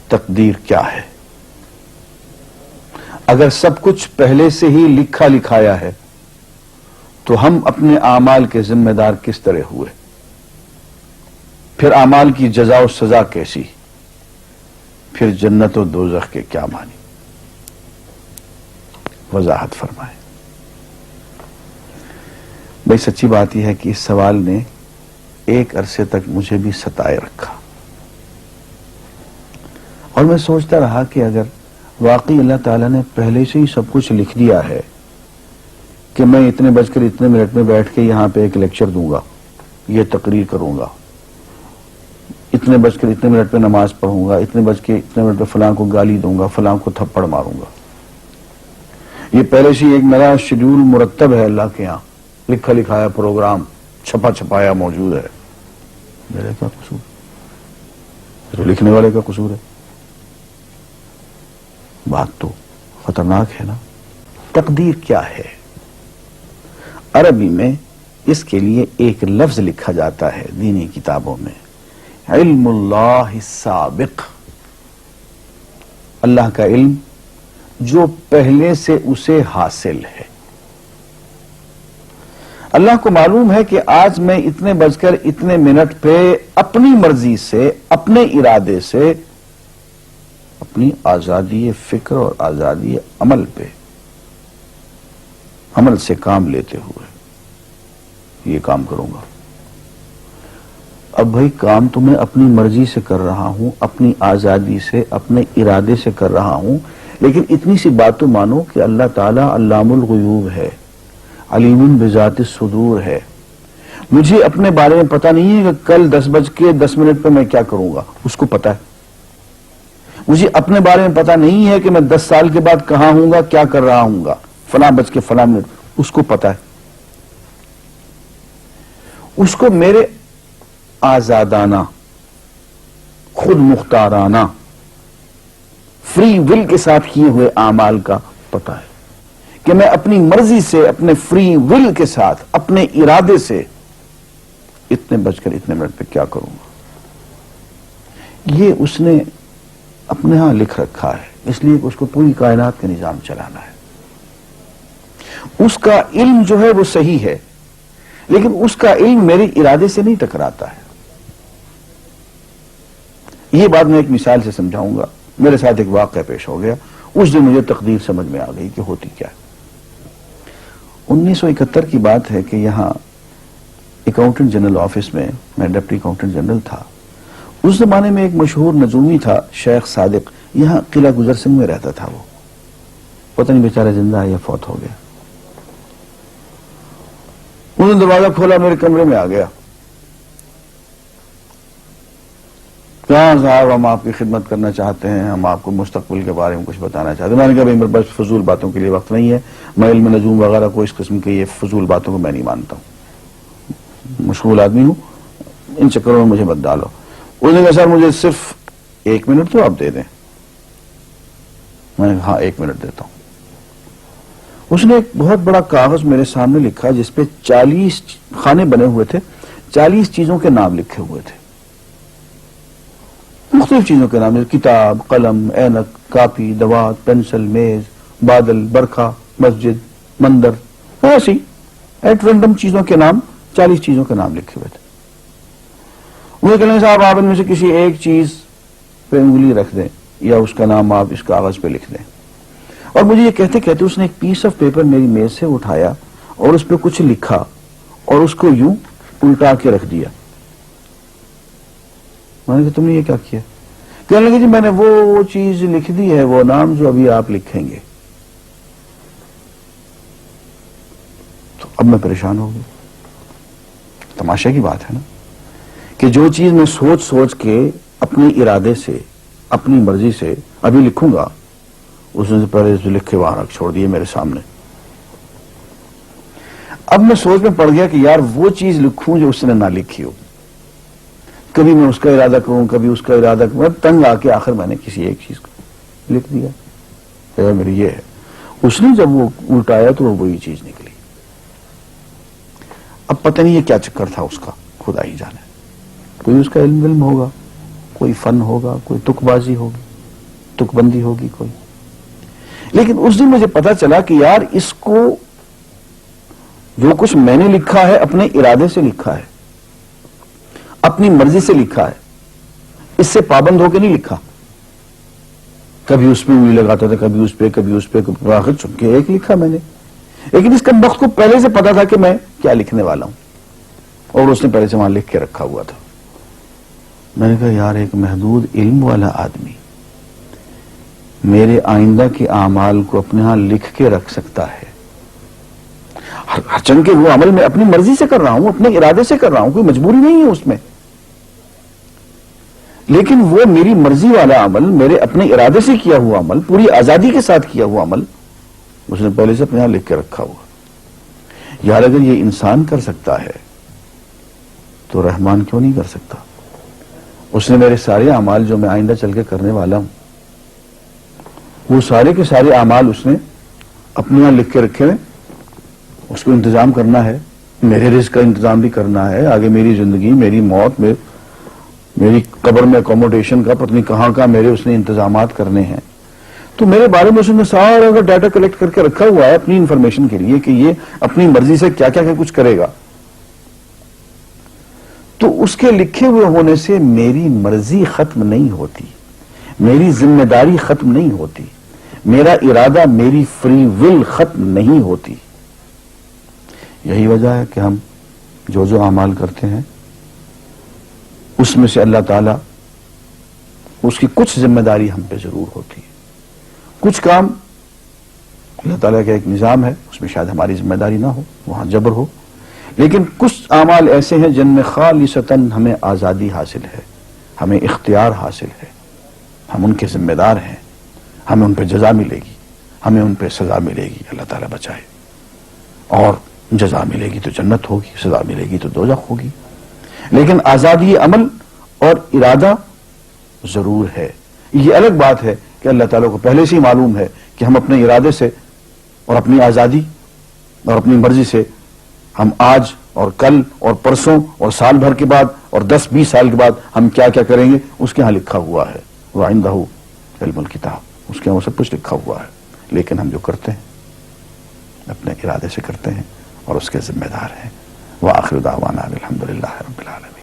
تقدیر کیا ہے؟ اگر سب کچھ پہلے سے ہی لکھا لکھایا ہے تو ہم اپنے اعمال کے ذمہ دار کس طرح ہوئے؟ پھر اعمال کی جزا و سزا کیسی؟ پھر جنت و دوزخ کے کیا معنی؟ وضاحت فرمائیں۔ بھئی سچی بات یہ ہے کہ اس سوال نے ایک عرصے تک مجھے بھی ستائے رکھا، اور میں سوچتا رہا کہ اگر واقعی اللہ تعالیٰ نے پہلے سے ہی سب کچھ لکھ دیا ہے کہ میں اتنے بج کر اتنے منٹ میں بیٹھ کے یہاں پہ ایک لیکچر دوں گا، یہ تقریر کروں گا، اتنے بج کر اتنے منٹ پہ نماز پڑھوں گا، اتنے بج کے اتنے منٹ پہ فلاں کو گالی دوں گا، فلاں کو تھپڑ ماروں گا، یہ پہلے سے ایک میرا شیڈول مرتب ہے اللہ کے یہاں، لکھا لکھایا پروگرام چھپا چھپایا موجود ہے، میرے کیا قصور؟ تو لکھنے والے کا قصور ہے؟ بات تو خطرناک ہے نا۔ تقدیر کیا ہے؟ عربی میں اس کے لیے ایک لفظ لکھا جاتا ہے دینی کتابوں میں، علم اللہ السابق، اللہ کا علم جو پہلے سے اسے حاصل ہے۔ اللہ کو معلوم ہے کہ آج میں اتنے بج کر اتنے منٹ پہ اپنی مرضی سے، اپنے ارادے سے، اپنی آزادی فکر اور آزادی عمل پہ، عمل سے کام لیتے ہوئے یہ کام کروں گا۔ اب بھائی کام تو میں اپنی مرضی سے کر رہا ہوں، اپنی آزادی سے، اپنے ارادے سے کر رہا ہوں، لیکن اتنی سی بات تو مانو کہ اللہ تعالیٰ علام الغیوب ہے، علیم بذات الصدور ہے۔ مجھے اپنے بارے میں پتہ نہیں ہے کہ کل 10:10 پہ میں کیا کروں گا، اس کو پتہ ہے۔ مجھے اپنے بارے میں پتہ نہیں ہے کہ میں 10 سال کے بعد کہاں ہوں گا، کیا کر رہا ہوں گا، فلاں بج کے فلاں منٹ، اس کو پتہ ہے۔ اس کو میرے آزادانہ، خود مختارانہ، فری ول کے ساتھ کیے ہوئے اعمال کا پتہ ہے کہ میں اپنی مرضی سے، اپنے فری ول کے ساتھ، اپنے ارادے سے اتنے بج کر اتنے منٹ پہ کیا کروں گا۔ یہ اس نے اپنے ہاں لکھ رکھا ہے، اس لیے کہ اس کو پوری کائنات کا نظام چلانا ہے۔ اس کا علم جو ہے وہ صحیح ہے، لیکن اس کا علم میرے ارادے سے نہیں ٹکراتا ہے۔ یہ بات میں ایک مثال سے سمجھاؤں گا۔ میرے ساتھ ایک واقعہ پیش ہو گیا، اس دن مجھے تقدیر سمجھ میں آ گئی کہ ہوتی کیا ہے۔ 1971 کی بات ہے کہ یہاں اکاؤنٹنٹ جنرل آفس میں ڈپٹی اکاؤنٹنٹ جنرل تھا۔ اس زمانے میں ایک مشہور نجومی تھا شیخ صادق، یہاں قلعہ گزر سنگھ میں رہتا تھا۔ وہ پتہ نہیں بیچارہ زندہ ہے یا فوت ہو گیا۔ انہوں نے دروازہ کھولا، میرے کمرے میں آ گیا، کہاں صاحب ہم آپ کی خدمت کرنا چاہتے ہیں، ہم آپ کو مستقبل کے بارے میں کچھ بتانا چاہتے ہیں۔ میں نے کہا میرے پاس فضول باتوں کے لیے وقت نہیں ہے، میں علم نجوم وغیرہ کو، اس قسم کے یہ فضول باتوں کو میں نہیں مانتا ہوں، مشغول آدمی ہوں، ان چکروں میں مجھے مت ڈالو۔ انہوں نے کہا سر مجھے صرف 1 منٹ تو آپ دے دیں۔ میں نے کہا ہاں 1 منٹ دیتا ہوں۔ اس نے ایک بہت بڑا کاغذ میرے سامنے لکھا جس پہ 40 خانے بنے ہوئے تھے، 40 چیزوں کے نام لکھے ہوئے تھے، مختلف چیزوں کے نام، کتاب، قلم، اینک، کاپی، دوات، پینسل، میز، بادل، برکھا، مسجد، مندر، ایسی ایٹ رینڈم چیزوں کے نام، 40 چیزوں کے نام لکھے ہوئے تھے۔ وہ کہنے صاحب آپ ان میں سے کسی ایک چیز پہ انگلی رکھ دیں یا اس کا نام آپ اس کاغذ پہ لکھ دیں۔ اور مجھے یہ کہتے کہتے اس نے ایک پیس آف پیپر میری میز سے اٹھایا اور اس پہ کچھ لکھا اور اس کو یوں الٹا کے رکھ دیا۔ میں نے کہا تم نے یہ کیا کیا؟ کہنے لگے جی میں نے وہ چیز لکھ دی ہے، وہ نام جو ابھی آپ لکھیں گے۔ تو اب میں پریشان ہو گیا۔ تماشا کی بات ہے نا کہ جو چیز میں سوچ سوچ کے اپنے ارادے سے، اپنی مرضی سے ابھی لکھوں گا، اس نے پہلے جو لکھ کے وہاں رکھ چھوڑ دیے میرے سامنے۔ اب میں سوچ میں پڑ گیا کہ یار وہ چیز لکھوں جو اس نے نہ لکھی ہو، کبھی میں اس کا ارادہ کروں، کبھی اس کا ارادہ کروں، تنگ آ کے آخر میں نے کسی ایک چیز کو لکھ دیا، میری یہ ہے۔ اس نے جب وہ الٹایا تو وہ وہی چیز نکلی۔ اب پتہ نہیں یہ کیا چکر تھا اس کا، خدا ہی جانے۔ کوئی اس کا علم ہوگا، کوئی فن ہوگا، کوئی تک بازی ہوگی، تک بندی ہوگی کوئی. لیکن اس دن مجھے پتا چلا کہ یار اس کو جو کچھ میں نے لکھا ہے اپنے ارادے سے لکھا ہے, اپنی مرضی سے لکھا ہے, اس سے پابند ہو کے نہیں لکھا. کبھی اس پہ انگلی لگاتا تھا, کبھی اس پہ, کبھی اس پہ, آخر چن کے ایک لکھا میں نے. لیکن اس کمبخت کو پہلے سے پتا تھا کہ میں کیا لکھنے والا ہوں, اور اس نے پہلے سے وہاں لکھ کے رکھا ہوا تھا. میں نے کہا یار ایک محدود علم والا آدمی میرے آئندہ کے اعمال کو اپنے ہاں لکھ کے رکھ سکتا ہے, چن کے وہ عمل میں اپنی مرضی سے کر رہا ہوں, اپنے ارادے سے کر رہا ہوں, کوئی مجبوری نہیں ہے اس میں. لیکن وہ میری مرضی والا عمل, میرے اپنے ارادے سے کیا ہوا عمل, پوری آزادی کے ساتھ کیا ہوا عمل, اس نے پہلے سے اپنے یہاں لکھ کے رکھا ہوا. یار اگر یہ انسان کر سکتا ہے تو رحمان کیوں نہیں کر سکتا؟ اس نے میرے سارے اعمال جو میں آئندہ چل کے کرنے والا ہوں, وہ سارے کے سارے اعمال اس نے اپنے یہاں لکھ کے رکھے ہوئے. اس کو انتظام کرنا ہے, میرے رزق کا انتظام بھی کرنا ہے, آگے میری زندگی, میری موت میں, میری قبر میں اکوموڈیشن کا پتہ نہیں کہاں کا میرے اس نے انتظامات کرنے ہیں. تو میرے بارے میں اس نے سارا کا ڈیٹا کلیکٹ کر کے رکھا ہوا ہے اپنی انفارمیشن کے لیے کہ یہ اپنی مرضی سے کیا کیا کچھ کرے گا. تو اس کے لکھے ہوئے ہونے سے میری مرضی ختم نہیں ہوتی, میری ذمہ داری ختم نہیں ہوتی, میرا ارادہ, میری فری ول ختم نہیں ہوتی. یہی وجہ ہے کہ ہم جو اعمال کرتے ہیں اس میں سے اللہ تعالیٰ, اس کی کچھ ذمہ داری ہم پہ ضرور ہوتی ہے. کچھ کام اللہ تعالیٰ کا ایک نظام ہے, اس میں شاید ہماری ذمہ داری نہ ہو, وہاں جبر ہو. لیکن کچھ اعمال ایسے ہیں جن میں خالصتاً ہمیں آزادی حاصل ہے, ہمیں اختیار حاصل ہے, ہم ان کے ذمہ دار ہیں, ہمیں ان پہ جزا ملے گی, ہمیں ان پہ سزا ملے گی, اللہ تعالیٰ بچائے. اور جزا ملے گی تو جنت ہوگی, سزا ملے گی تو دوزخ ہوگی. لیکن آزادی عمل اور ارادہ ضرور ہے. یہ الگ بات ہے کہ اللہ تعالیٰ کو پہلے سے ہی معلوم ہے کہ ہم اپنے ارادے سے اور اپنی آزادی اور اپنی مرضی سے ہم آج اور کل اور پرسوں اور سال بھر کے بعد اور 10-20 سال کے بعد ہم کیا کیا کریں گے, اس کے ہاں لکھا ہوا ہے. وَعِندَهُ عِلْمُ الْكِتَابِ, اس کے ہاں وہ سب کچھ لکھا ہوا ہے. لیکن ہم جو کرتے ہیں اپنے ارادے سے کرتے ہیں اور اس کے ذمہ دار ہیں. وآخر دعوانا الحمدللہ رب العالمین.